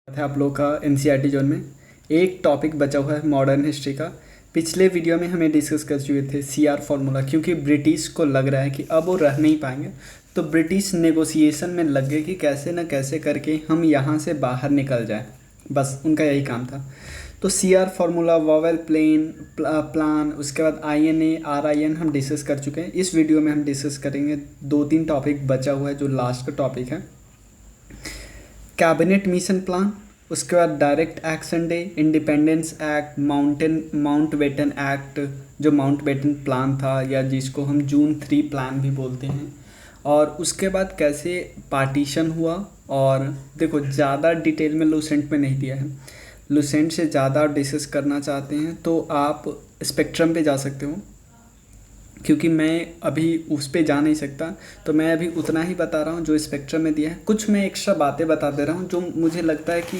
है आप लोग का एनसीईआरटी जोन में एक टॉपिक बचा हुआ है मॉडर्न हिस्ट्री का। पिछले वीडियो में हमें डिस्कस कर चुके थे सीआर फार्मूला, क्योंकि ब्रिटिश को लग रहा है कि अब वो रह नहीं पाएंगे, तो ब्रिटिश नेगोशिएशन में लग गए कि कैसे न कैसे करके हम यहाँ से बाहर निकल जाएं। बस उनका यही काम था। तो सीआर फार्मूला, वॉवेल प्लान, उसके बाद आईएनए, आरआईएन हम डिस्कस कर चुके हैं। इस वीडियो में हम डिस्कस करेंगे 2-3 टॉपिक बचा हुआ है, जो लास्ट का टॉपिक है कैबिनेट मिशन प्लान, उसके बाद direct action day, independence act, Mountbatten act जो माउंटबेटन प्लान था या जिसको हम जून 3 प्लान भी बोलते हैं, और उसके बाद कैसे पार्टीशन हुआ। और देखो ज़्यादा डिटेल में लूसेंट में नहीं दिया है, लूसेंट से ज़्यादा डिस्कस करना चाहते हैं तो आप स्पेक्ट्रम पे जा सकते हो, क्योंकि मैं अभी उस पर जा नहीं सकता, तो मैं अभी उतना ही बता रहा हूँ जो स्पेक्ट्रम में दिया है। कुछ मैं एक्स्ट्रा बातें बता दे रहा हूँ जो मुझे लगता है कि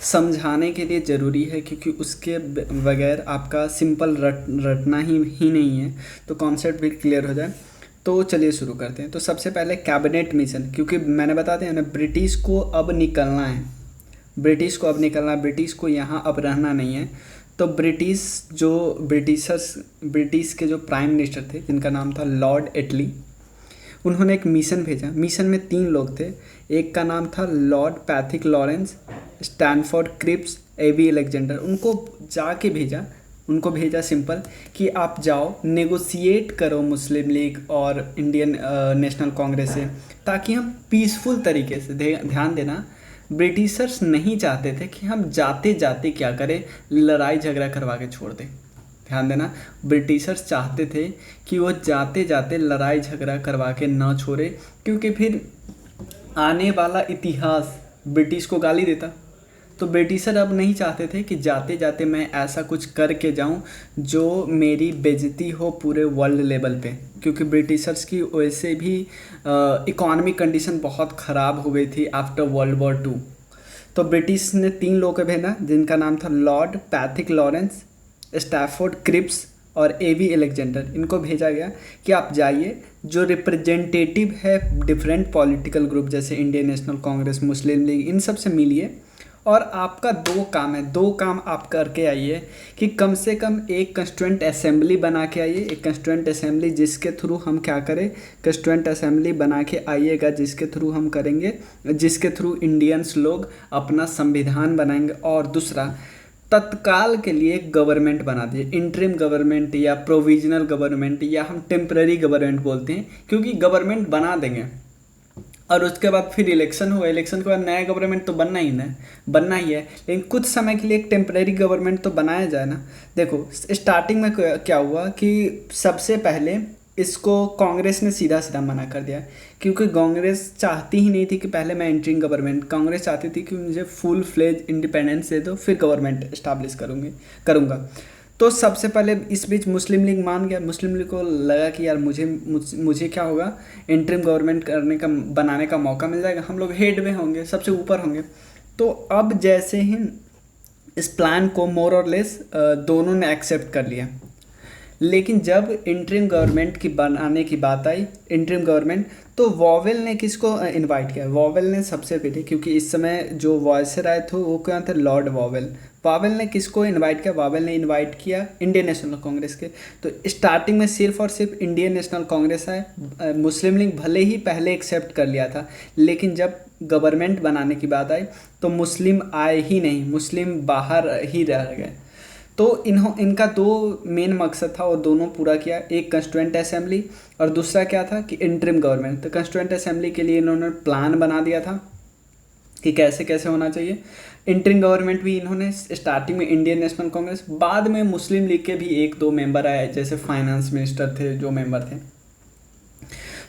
समझाने के लिए ज़रूरी है, क्योंकि उसके बगैर आपका सिंपल रटना ही नहीं है, तो कॉन्सेप्ट भी क्लियर हो जाए। तो चलिए शुरू करते हैं। तो सबसे पहले कैबिनेट मिशन, क्योंकि मैंने बताते हैं ना, ब्रिटिश को अब निकलना है, ब्रिटिश को यहाँ अब रहना नहीं है। तो ब्रिटिश के जो प्राइम मिनिस्टर थे, जिनका नाम था लॉर्ड एटली, उन्होंने एक मिशन भेजा। मिशन में 3 लोग थे। एक का नाम था Lord Pethick Lawrence, Stanford Cripps, A V Alexander. उनको भेजा सिंपल कि आप जाओ नेगोशिएट करो मुस्लिम लीग और इंडियन नेशनल कांग्रेस से, ताकि हम पीसफुल तरीके से, ध्यान देना, ब्रिटिशर्स नहीं चाहते थे कि हम जाते जाते क्या करें, लड़ाई झगड़ा करवा के छोड़ दें। ध्यान देना, ब्रिटिशर्स चाहते थे कि वो जाते जाते लड़ाई झगड़ा करवा के ना छोड़े, क्योंकि फिर आने वाला इतिहास ब्रिटिश को गाली देता। तो ब्रिटिशर अब नहीं चाहते थे कि जाते जाते मैं ऐसा कुछ करके जाऊं जो मेरी बेइज्जती हो पूरे वर्ल्ड लेवल पे, क्योंकि ब्रिटिशर्स की वैसे भी इकोनॉमिक कंडीशन बहुत ख़राब हो गई थी आफ्टर वर्ल्ड वॉर 2। तो ब्रिटिश ने 3 लोगों को भेजा, जिनका नाम था Lord Pethick Lawrence, Stafford Cripps और एवी अलेक्जेंडर। इनको भेजा गया कि आप जाइए, जो रिप्रेजेंटेटिव है डिफरेंट पॉलिटिकल ग्रुप जैसे इंडियन नेशनल कांग्रेस, मुस्लिम लीग, इन सब से मिलिए, और आपका 2 काम आप करके आइए कि कम से कम एक कंस्टिट्यूएंट असेंबली बना के आइए। एक कंस्टिट्यूएंट असेंबली जिसके थ्रू हम क्या करें, कंस्टिट्यूएंट असेंबली बना के आइएगा, जिसके थ्रू हम करेंगे, जिसके थ्रू इंडियंस लोग अपना संविधान बनाएंगे। और दूसरा, तत्काल के लिए गवर्नमेंट बना दिए, इंटरिम गवर्नमेंट या प्रोविजनल गवर्नमेंट, या हम टेम्पररी गवर्नमेंट बोलते हैं, क्योंकि गवर्नमेंट बना देंगे और उसके बाद फिर इलेक्शन होगा, इलेक्शन के बाद नया गवर्नमेंट तो बनना ही है, लेकिन कुछ समय के लिए एक टेम्परेरी गवर्नमेंट तो बनाया जाए ना। देखो स्टार्टिंग में क्या हुआ कि सबसे पहले इसको कांग्रेस ने सीधा सीधा मना कर दिया, क्योंकि कांग्रेस चाहती ही नहीं थी कि पहले मैं इंटरिम गवर्नमेंट, कांग्रेस चाहती थी कि मुझे फुल फ्लेज इंडिपेंडेंस दे दो, फिर गवर्नमेंट इस्टाब्लिश करूँगा। तो सबसे पहले इस बीच मुस्लिम लीग मान गया। मुस्लिम लीग को लगा कि यार मुझे क्या होगा, इंटरिम गवर्नमेंट बनाने का मौका मिल जाएगा, हम लोग हेड में होंगे, सबसे ऊपर होंगे। तो अब जैसे ही इस प्लान को मोर और लेस दोनों ने एक्सेप्ट कर लिया, लेकिन जब इंटरिम गवर्नमेंट की बनाने की बात आई, इंटरिम गवर्नमेंट, तो वॉवेल ने किसको इनवाइट किया? वॉवेल ने सबसे पहले, क्योंकि इस समय जो वॉयसराय थे वो क्या थे, लॉर्ड वॉवेल। वॉवेल ने किसको इनवाइट किया? वॉवेल ने इनवाइट किया इंडियन नेशनल कांग्रेस के। तो स्टार्टिंग में सिर्फ और सिर्फ इंडियन नेशनल कांग्रेस आए, मुस्लिम लीग भले ही पहले एक्सेप्ट कर लिया था, लेकिन जब गवर्नमेंट बनाने की बात आई तो मुस्लिम आए ही नहीं, मुस्लिम बाहर ही रह गए। तो इनका 2 मेन मकसद था और दोनों पूरा किया, एक कंस्टिट्यूएंट असेंबली और दूसरा क्या था कि इंटरिम गवर्नमेंट। तो कंस्टिट्यूएंट असेंबली के लिए इन्होंने प्लान बना दिया था कि कैसे कैसे होना चाहिए। इंटरिम गवर्नमेंट भी इन्होंने स्टार्टिंग में इंडियन नेशनल कांग्रेस, बाद में मुस्लिम लीग के भी 1-2 मेंबर आए, जैसे फाइनेंस मिनिस्टर थे जो मेंबर थे।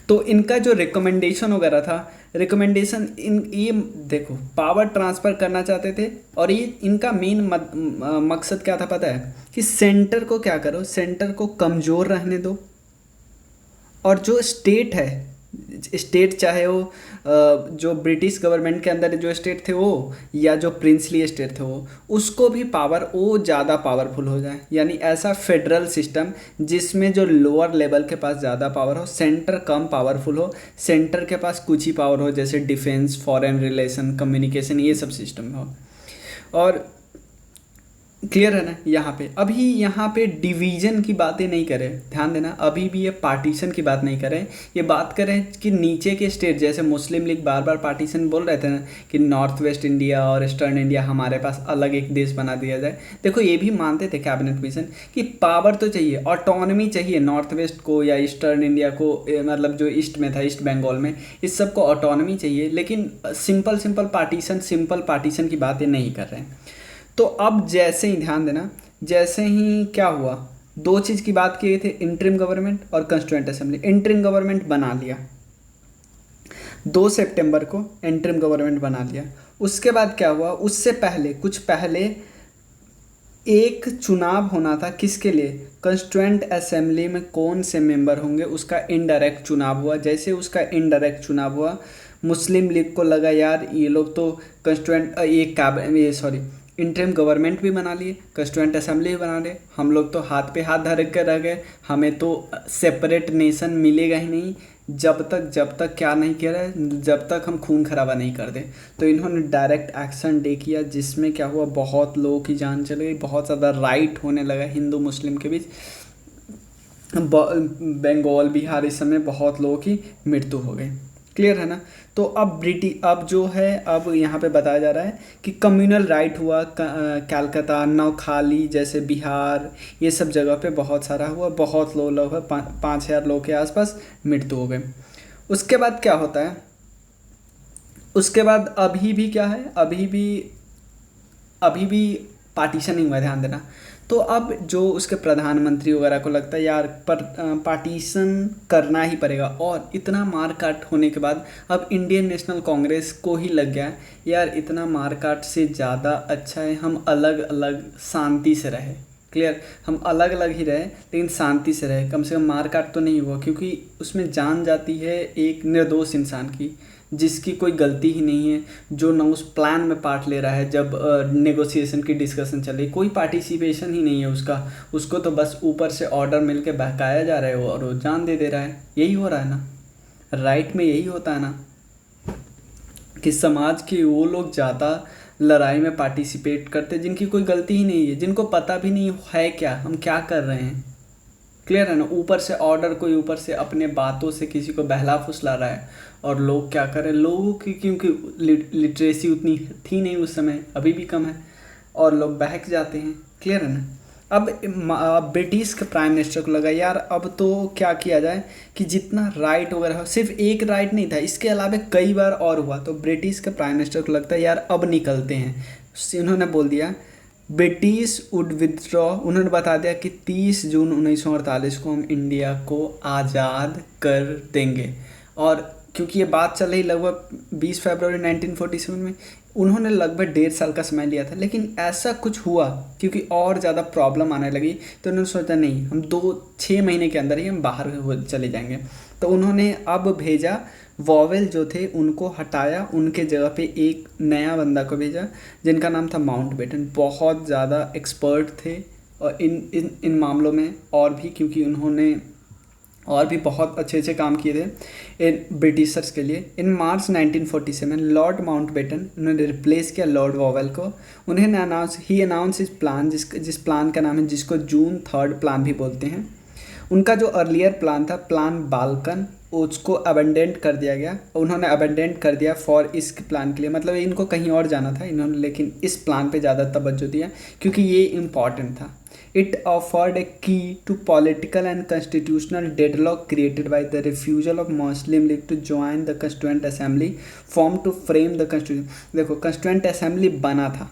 तो इनका जो रिकमेंडेशन वगैरह था, ये देखो पावर ट्रांसफ़र करना चाहते थे, और ये इनका मेन मकसद क्या था पता है, कि सेंटर को क्या करो, सेंटर को कमज़ोर रहने दो, और जो स्टेट है स्टेट, चाहे वो जो ब्रिटिश गवर्नमेंट के अंदर जो स्टेट थे वो, या जो प्रिंसली स्टेट थे वो, उसको भी पावर वो ज़्यादा पावरफुल हो जाए। यानी ऐसा फेडरल सिस्टम जिसमें जो लोअर लेवल के पास ज़्यादा पावर हो, सेंटर कम पावरफुल हो, सेंटर के पास कुछ ही पावर हो, जैसे डिफेंस, फॉरेन रिलेशन, कम्युनिकेशन, ये सब सिस्टम हो। और क्लियर है ना यहाँ पे? अभी यहाँ पे डिवीजन की बातें नहीं करें, ध्यान देना, अभी भी ये पार्टीशन की बात नहीं करें। ये बात करें कि नीचे के स्टेट, जैसे मुस्लिम लीग बार बार पार्टीशन बोल रहे थे ना कि नॉर्थ वेस्ट इंडिया और ईस्टर्न इंडिया हमारे पास अलग एक देश बना दिया जाए। देखो ये भी मानते थे कैबिनेट मिशन कि पावर तो चाहिए, ऑटोनॉमी चाहिए नॉर्थ वेस्ट को या ईस्टर्न इंडिया को, मतलब जो ईस्ट में था, ईस्ट बंगाल में, इस सब को ऑटोनॉमी चाहिए, लेकिन सिंपल पार्टीशन की बातें नहीं कर रहे हैं। तो अब जैसे ही ध्यान देना, जैसे ही क्या हुआ, दो चीज़ की बात किए थे, इंटरिम गवर्नमेंट और कंस्टिट्यूएंट असेंबली। इंटरिम गवर्नमेंट बना लिया 2 सितंबर को, इंटरिम गवर्नमेंट बना लिया। उसके बाद क्या हुआ, उससे पहले कुछ पहले एक चुनाव होना था, किसके लिए? कंस्टिट्यूएंट असेंबली में कौन से मेंबर होंगे उसका इनडायरेक्ट चुनाव हुआ। जैसे उसका इनडायरेक्ट चुनाव हुआ, मुस्लिम लीग को लगा यार ये लोग तो इंटरिम गवर्नमेंट भी बना लिए, कंस्टिट्यूएंट असेंबली भी बना लिए, हम लोग तो हाथ पे हाथ धर कर रह गए, हमें तो सेपरेट नेशन मिलेगा ही नहीं जब तक क्या नहीं किया है, जब तक हम खून खराबा नहीं कर दें। तो इन्होंने डायरेक्ट एक्शन डे किया, जिसमें क्या हुआ, बहुत लोगों की जान चली गई, बहुत ज़्यादा राइट होने लगा हिंदू मुस्लिम के बीच। बंगाल, बिहार, इस समय बहुत लोगों की मृत्यु हो गई। क्लियर है ना? तो अब जो है, अब यहाँ पे बताया जा रहा है कि कम्युनल राइट हुआ, कलकत्ता, नौखाली जैसे बिहार, ये सब जगह पे बहुत सारा हुआ, बहुत लोग 5,000 लोग के आसपास मृत्यु हो गए। उसके बाद क्या होता है, उसके बाद अभी भी क्या है, अभी भी पार्टीशन नहीं हुआ, ध्यान देना। तो अब जो उसके प्रधानमंत्री वगैरह को लगता है यार पार्टीशन करना ही पड़ेगा, और इतना मार काट होने के बाद अब इंडियन नेशनल कांग्रेस को ही लग गया यार इतना मार काट से ज़्यादा अच्छा है हम अलग अलग शांति से रहे। क्लियर, हम अलग अलग ही रहे लेकिन शांति से रहे, कम से कम मार काट तो नहीं हुआ, क्योंकि उसमें जान जाती है एक निर्दोष इंसान की जिसकी कोई गलती ही नहीं है, जो ना उस प्लान में पार्ट ले रहा है। जब नेगोशिएशन की डिस्कशन चल रही, कोई पार्टिसिपेशन ही नहीं है उसका, उसको तो बस ऊपर से ऑर्डर मिल के बहकाया जा रहा है और वो जान दे रहा है। यही हो रहा है ना, राइट में यही होता है ना कि समाज के वो लोग ज़्यादा लड़ाई में पार्टिसिपेट करते जिनकी कोई गलती ही नहीं है, जिनको पता भी नहीं है क्या हम क्या कर रहे हैं। क्लियर है ना? ऊपर से ऑर्डर, कोई ऊपर से अपने बातों से किसी को बहला फुसला रहा है, और लोग क्या करें, लोगों की क्योंकि लिटरेसी उतनी थी नहीं उस समय, अभी भी कम है, और लोग बहक जाते हैं। क्लियर है ना? अब ब्रिटिश के प्राइम मिनिस्टर को लगा यार अब तो क्या किया जाए कि जितना राइट वगैरह हो, सिर्फ एक राइट नहीं था, इसके अलावा कई बार और हुआ। तो ब्रिटिश के प्राइम मिनिस्टर को लगता है यार अब निकलते हैं। उन्होंने बोल दिया ब्रिटिश वुड विदड्रॉ, उन्होंने बता दिया कि 30 जून 1948 को हम इंडिया को आज़ाद कर देंगे। और क्योंकि ये बात चल रही लगभग 20 फरवरी 1947 में, उन्होंने लगभग 1.5 साल का समय लिया था, लेकिन ऐसा कुछ हुआ क्योंकि और ज़्यादा प्रॉब्लम आने लगी, तो उन्होंने सोचा नहीं हम 6 महीने के अंदर ही हम बाहर चले जाएंगे। तो उन्होंने अब भेजा, वॉवेल जो थे उनको हटाया, उनके जगह पे एक नया बंदा को भेजा जिनका नाम था माउंटबेटन। बहुत ज़्यादा एक्सपर्ट थे और इन मामलों में, और भी क्योंकि उन्होंने और भी बहुत अच्छे अच्छे काम किए थे इन ब्रिटिशर्स के लिए। इन मार्च 1947 लॉर्ड माउंटबेटन उन्होंने रिप्लेस किया लॉर्ड वॉवेल को। उन्हें अनाउंस इस प्लान, जिस प्लान का नाम है, जिसको जून 3 प्लान भी बोलते हैं। उनका जो अर्लियर प्लान था, प्लान बाल्कन, उसको अबेंडेंट कर दिया गया। उन्होंने अबेंडेंट कर दिया फॉर इस प्लान के लिए, मतलब इनको कहीं और जाना था इन्होंने, लेकिन इस प्लान पे ज़्यादा तवज्जो दिया क्योंकि ये इम्पॉर्टेंट था। It offered a key to political and constitutional deadlock created by the refusal of Muslim League to join the Constituent Assembly formed to frame the Constitution। देखो Constituent Assembly बना था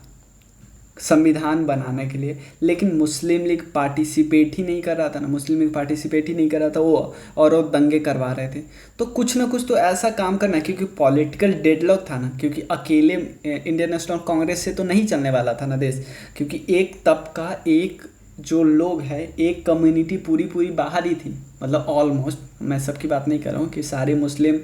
संविधान बनाने के लिए, लेकिन मुस्लिम लीग पार्टिसिपेट ही नहीं कर रहा था ना, मुस्लिम लीग पार्टिसिपेट ही नहीं कर रहा था वो दंगे करवा रहे थे। तो कुछ ना कुछ तो ऐसा काम करना है, क्योंकि पॉलिटिकल डेडलॉक था ना, क्योंकि अकेले इंडियन नेशनल कांग्रेस से तो नहीं चलने वाला था ना देश, क्योंकि एक तबका, एक जो लोग हैं, एक कम्युनिटी पूरी पूरी बाहर ही थी, मतलब ऑलमोस्ट, मैं सबकी बात नहीं कर रहा हूँ कि सारे मुस्लिम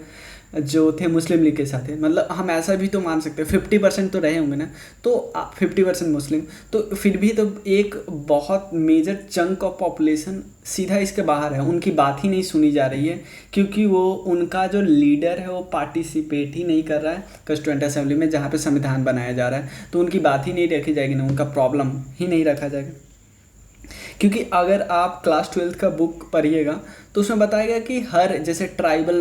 जो थे मुस्लिम लीग के साथ थे, मतलब हम ऐसा भी तो मान सकते हैं 50% तो रहे होंगे ना, तो 50% मुस्लिम, तो फिर भी तो एक बहुत मेजर चंक ऑफ पॉपुलेशन सीधा इसके बाहर है, उनकी बात ही नहीं सुनी जा रही है, क्योंकि वो उनका जो लीडर है वो पार्टिसिपेट ही नहीं कर रहा है कंस्टिट्यूएंट असेंबली में, जहाँ पे संविधान बनाया जा रहा है, तो उनकी बात ही नहीं रखी जाएगी ना, उनका प्रॉब्लम ही नहीं रखा जाएगा। क्योंकि अगर आप क्लास 12th का बुक पढ़िएगा तो उसमें बताया गया कि हर, जैसे ट्राइबल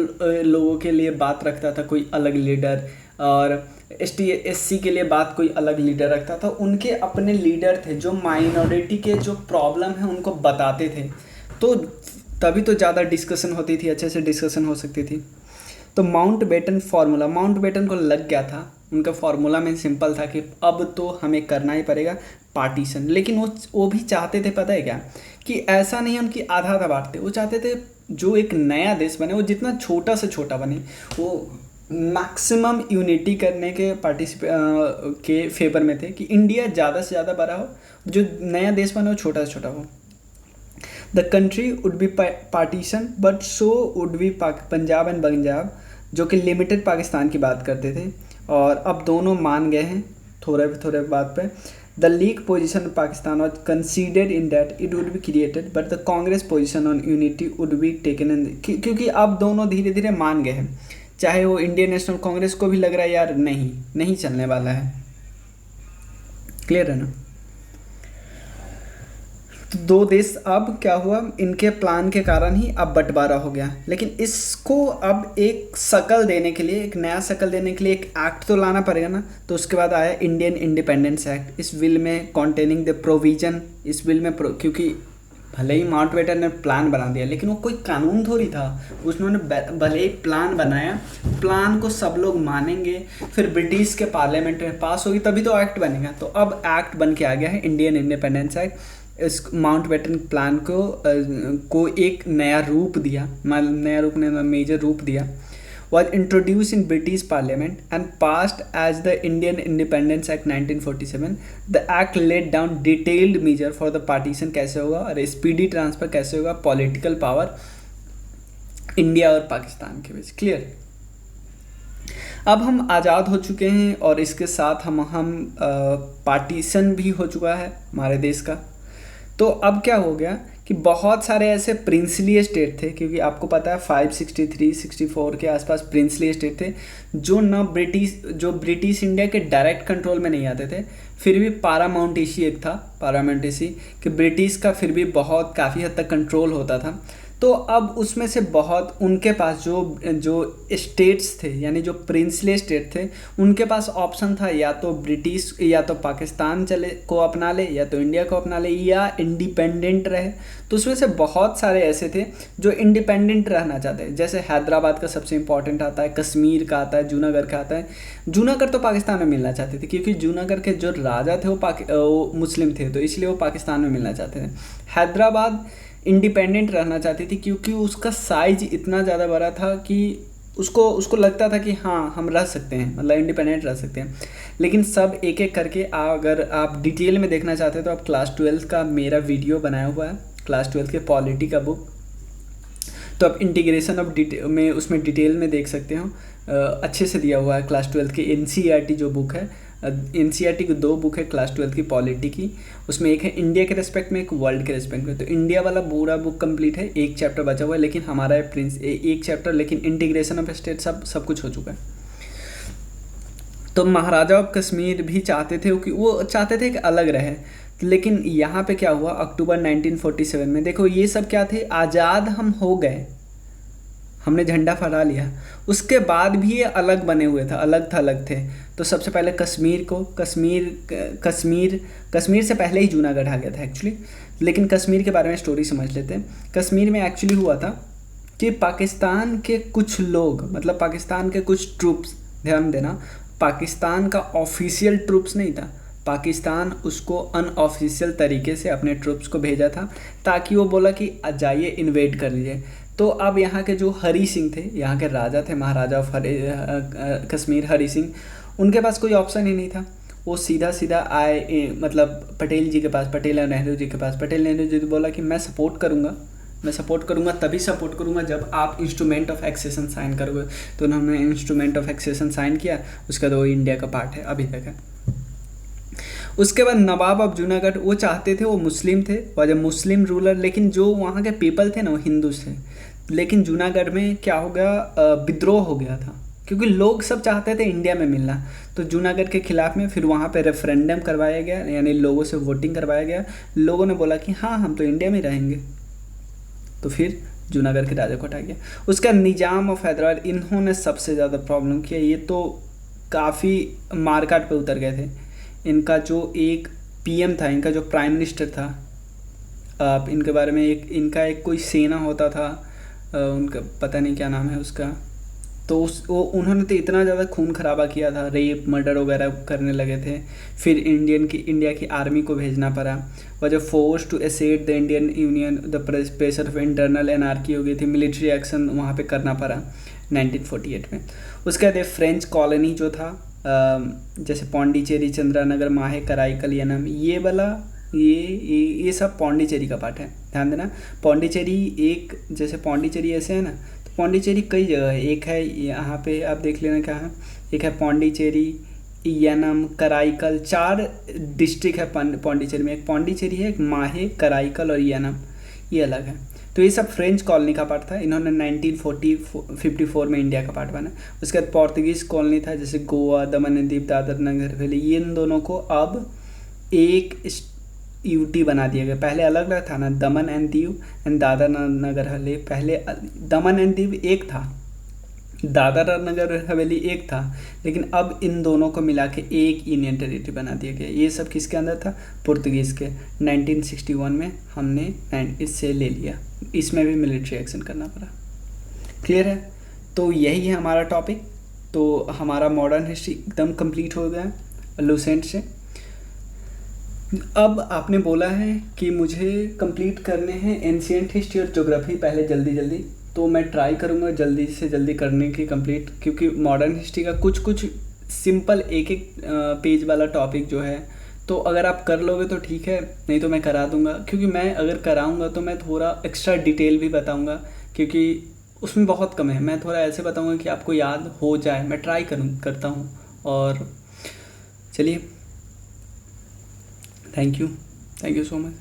लोगों के लिए बात रखता था कोई अलग लीडर, और ST SC के लिए बात कोई अलग लीडर रखता था, उनके अपने लीडर थे जो माइनॉरिटी के जो प्रॉब्लम है उनको बताते थे, तो तभी तो ज़्यादा डिस्कशन होती थी, अच्छे से डिस्कशन हो सकती थी। तो माउंटबेटन फार्मूला, माउंटबेटन को लग गया था, उनका फार्मूला में सिंपल था कि अब तो हमें करना ही पड़ेगा पार्टीशन, लेकिन वो भी चाहते थे, पता है क्या, कि ऐसा नहीं हम कि आधा आधा बांटते, वो चाहते थे जो एक नया देश बने वो जितना छोटा से छोटा बने, वो मैक्सिमम यूनिटी करने के के फेवर में थे, कि इंडिया ज़्यादा से ज़्यादा बड़ा हो, जो नया देश बने वो छोटा से छोटा हो। The country would be partition but so would be Punjab and Punjab, जो कि लिमिटेड पाकिस्तान की बात करते थे, और अब दोनों मान गए हैं थोड़े बात पे। The league position Pakistan was considered in that it would be created but the Congress position on unity would be taken in, क्योंकि अब दोनों धीरे धीरे मान गए हैं, चाहे वो इंडियन नेशनल कांग्रेस को भी लग रहा है यार नहीं चलने वाला है। क्लियर है ना। तो दो देश अब क्या हुआ, इनके प्लान के कारण ही अब बंटवारा हो गया, लेकिन इसको अब एक शक्ल देने के लिए, एक नया शक्ल देने के लिए एक एक्ट तो लाना पड़ेगा ना, तो उसके बाद आया इंडियन इंडिपेंडेंस एक्ट। इस बिल में कॉन्टेनिंग द प्रोविजन, इस बिल में क्योंकि भले ही माउंटबेटन ने प्लान बना दिया, लेकिन वो कोई कानून थोड़ी था, उन्होंने भले ही प्लान बनाया, प्लान को सब लोग मानेंगे, फिर ब्रिटिश के पार्लियामेंट में पास होगी तभी तो एक्ट बनेगा। तो अब एक्ट बन के आ गया है इंडियन इंडिपेंडेंस एक्ट। इस माउंटबेटन प्लान को एक नया रूप दिया, नया रूप ने मेजर रूप दिया। was introduced in British Parliament and passed as the Indian Independence Act 1947. The act laid down detailed measure for the partition कैसे होगा और स्पीडी ट्रांसफ़र कैसे होगा पॉलिटिकल पावर इंडिया और पाकिस्तान के बीच। क्लियर। अब हम आज़ाद हो चुके हैं और इसके साथ हम पार्टीशन भी हो चुका है हमारे देश का। तो अब क्या हो गया कि बहुत सारे ऐसे प्रिंसली स्टेट थे, क्योंकि आपको पता है 563-64 के आसपास प्रिंसली स्टेट थे जो ब्रिटिश इंडिया के डायरेक्ट कंट्रोल में नहीं आते थे, फिर भी पारामाउंटेसी एक था, पारामाउंटेसी कि ब्रिटिश का फिर भी बहुत काफ़ी हद तक कंट्रोल होता था। तो अब उसमें से बहुत उनके पास जो स्टेट्स थे, यानी जो प्रिंसली स्टेट थे, उनके पास ऑप्शन था या तो ब्रिटिश या तो पाकिस्तान को अपना ले, या तो इंडिया को अपना ले, या इंडिपेंडेंट रहे। तो उसमें से बहुत सारे ऐसे थे जो इंडिपेंडेंट रहना चाहते हैं, जैसे हैदराबाद का सबसे इंपॉर्टेंट आता है, कश्मीर का आता है, जूनागढ़ का आता है। जूनागढ़ तो पाकिस्तान में मिलना चाहते थे, क्योंकि जूनागढ़ के जो राजा थे वो मुस्लिम थे, तो इसलिए वो पाकिस्तान में मिलना चाहते थे। हैदराबाद इंडिपेंडेंट रहना चाहती थी, क्योंकि उसका साइज इतना ज़्यादा बड़ा था कि उसको लगता था कि हाँ हम रह सकते हैं, मतलब इंडिपेंडेंट रह सकते हैं। लेकिन सब एक एक करके अगर आप डिटेल में देखना चाहते हैं तो आप क्लास 12 का मेरा वीडियो बनाया हुआ है, क्लास 12 के पॉलिटी का बुक, तो आप इंटीग्रेशन ऑफ में उसमें डिटेल में देख सकते हो, अच्छे से दिया हुआ है। क्लास 12 की NCERT जो बुक है, NCERT की 2 बुक है क्लास 12 की पॉलिटी की, उसमें एक है इंडिया के रेस्पेक्ट में, एक वर्ल्ड के रेस्पेक्ट में। तो इंडिया वाला पूरा बुक कंप्लीट है, एक चैप्टर बचा हुआ है, लेकिन हमारा एक चैप्टर, लेकिन इंटीग्रेशन ऑफ स्टेट सब कुछ हो चुका है। तो महाराजा ऑफ कश्मीर भी चाहते थे कि वो चाहते थे कि अलग रहे, लेकिन यहाँ पे क्या हुआ अक्टूबर 1947 में, देखो ये सब क्या थे, आज़ाद हम हो गए, हमने झंडा फहरा लिया, उसके बाद भी ये अलग बने हुए था, अलग थे। तो सबसे पहले कश्मीर से पहले ही जूनागढ़ आ गया था एक्चुअली, लेकिन कश्मीर के बारे में स्टोरी समझ लेते हैं। कश्मीर में एक्चुअली हुआ था कि पाकिस्तान के कुछ लोग, मतलब पाकिस्तान के कुछ ट्रूप्स, ध्यान देना, पाकिस्तान का ऑफिशियल ट्रूप्स नहीं था, पाकिस्तान उसको अनऑफिशियल तरीके से अपने ट्रूप्स को भेजा था, ताकि वो बोला कि जाइए इन्वेड कर लीजिए। तो अब यहाँ के जो हरी सिंह थे, यहाँ के राजा थे, महाराजा ऑफ कश्मीर हरी सिंह, उनके पास कोई ऑप्शन ही नहीं था। वो सीधा सीधा आए मतलब पटेल जी के पास, पटेल और नेहरू जी के पास। पटेल नेहरू जी ने बोला कि मैं सपोर्ट करूँगा, मैं सपोर्ट करूँगा, तभी सपोर्ट करूँगा जब आप इंस्ट्रूमेंट ऑफ एक्सेशन साइन करोगे। तो उन्होंने इंस्ट्रूमेंट ऑफ एक्सेशन साइन किया, उसका तो इंडिया का पार्ट है, अभी तक है। उसके बाद नवाब ऑफ जूनागढ़, वो चाहते थे, वो मुस्लिम थे और जब मुस्लिम रूलर, लेकिन जो वहाँ के पीपल थे ना वो हिंदू थे। लेकिन जूनागढ़ में क्या हो गया, विद्रोह हो गया था, क्योंकि लोग सब चाहते थे इंडिया में मिलना। तो जूनागढ़ के खिलाफ में फिर वहाँ पे रेफरेंडम करवाया गया, यानी लोगों से वोटिंग करवाया गया। लोगों ने बोला कि हाँ हम तो इंडिया में रहेंगे, तो फिर जूनागढ़ के राजा को हटाया गया। उसका निजाम ऑफ हैदराबाद, इन्होंने सबसे ज़्यादा प्रॉब्लम किया, ये तो काफ़ी मारकाट पे उतर गए थे। इनका जो एक पीएम था, इनका जो प्राइम मिनिस्टर था, आप इनके बारे में, इनका एक कोई सेना होता था, उनका पता नहीं क्या नाम है उसका। तो वो उन्होंने तो इतना ज़्यादा खून खराबा किया था, रेप मर्डर वगैरह करने लगे थे। फिर इंडिया की आर्मी को भेजना पड़ा, और जब force to assent the Indian Union, the pressure of internal anarchy हो गई थी, मिलिट्री एक्शन वहाँ पे करना पड़ा 1948 में। उसके बाद फ्रेंच कॉलोनी जो था, जैसे पौंडीचेरी, चंद्रानगर, माहे, कराईकल, यनम, ये वाला ये सब पौंडीचेरी का पार्ट है, ध्यान देना। पौंडीचेरी एक, जैसे पौंडीचेरी ऐसे है ना, तो पौंडीचेरी कई जगह है। एक है यहाँ पे आप देख लेना क्या है, एक है पौंडीचेरी, यनम, कराईकल, 4 डिस्ट्रिक्ट है पौंडीचेरी में। एक पौंडीचेरी है, एक माहे, कराईकल और यनम, ये अलग है। तो ये सब फ्रेंच कॉलोनी का पार्ट था, इन्होंने 1954 में इंडिया का पार्ट बना। उसके बाद पोर्तुगीज़ कॉलोनी था, जैसे गोवा, दमन एंड दीव, दादर नगर हवेली, ये इन दोनों को अब एक यूटी बना दिया गया। पहले अलग अलग था ना, दमन एंड दीव एंड दादर नगर हवेली। पहले दमन एंड दीव एक था, दादर नगर हवेली एक था, लेकिन अब इन दोनों को मिला के एक यूनियन टेरिटरी बना दिया गया। ये सब किसके अंदर था, पुर्तगीज़ के। 1961 में हमने इससे ले लिया, इसमें भी मिलिट्री एक्शन करना पड़ा। क्लियर है? तो यही है हमारा टॉपिक। तो हमारा मॉडर्न हिस्ट्री एकदम कंप्लीट हो गया लूसेंट से। अब आपने बोला है कि मुझे कंप्लीट करने हैं एंशिएंट हिस्ट्री और ज्योग्राफी पहले जल्दी, तो मैं ट्राई करूँगा जल्दी से जल्दी करने की कंप्लीट, क्योंकि मॉडर्न हिस्ट्री का कुछ सिंपल एक पेज वाला टॉपिक जो है, तो अगर आप कर लोगे तो ठीक है, नहीं तो मैं करा दूँगा। क्योंकि मैं अगर कराऊँगा तो मैं थोड़ा एक्स्ट्रा डिटेल भी बताऊँगा, क्योंकि उसमें बहुत कम है। मैं थोड़ा ऐसे बताऊँगा कि आपको याद हो जाए, मैं ट्राई करता हूँ। और चलिए, थैंक यू सो मच।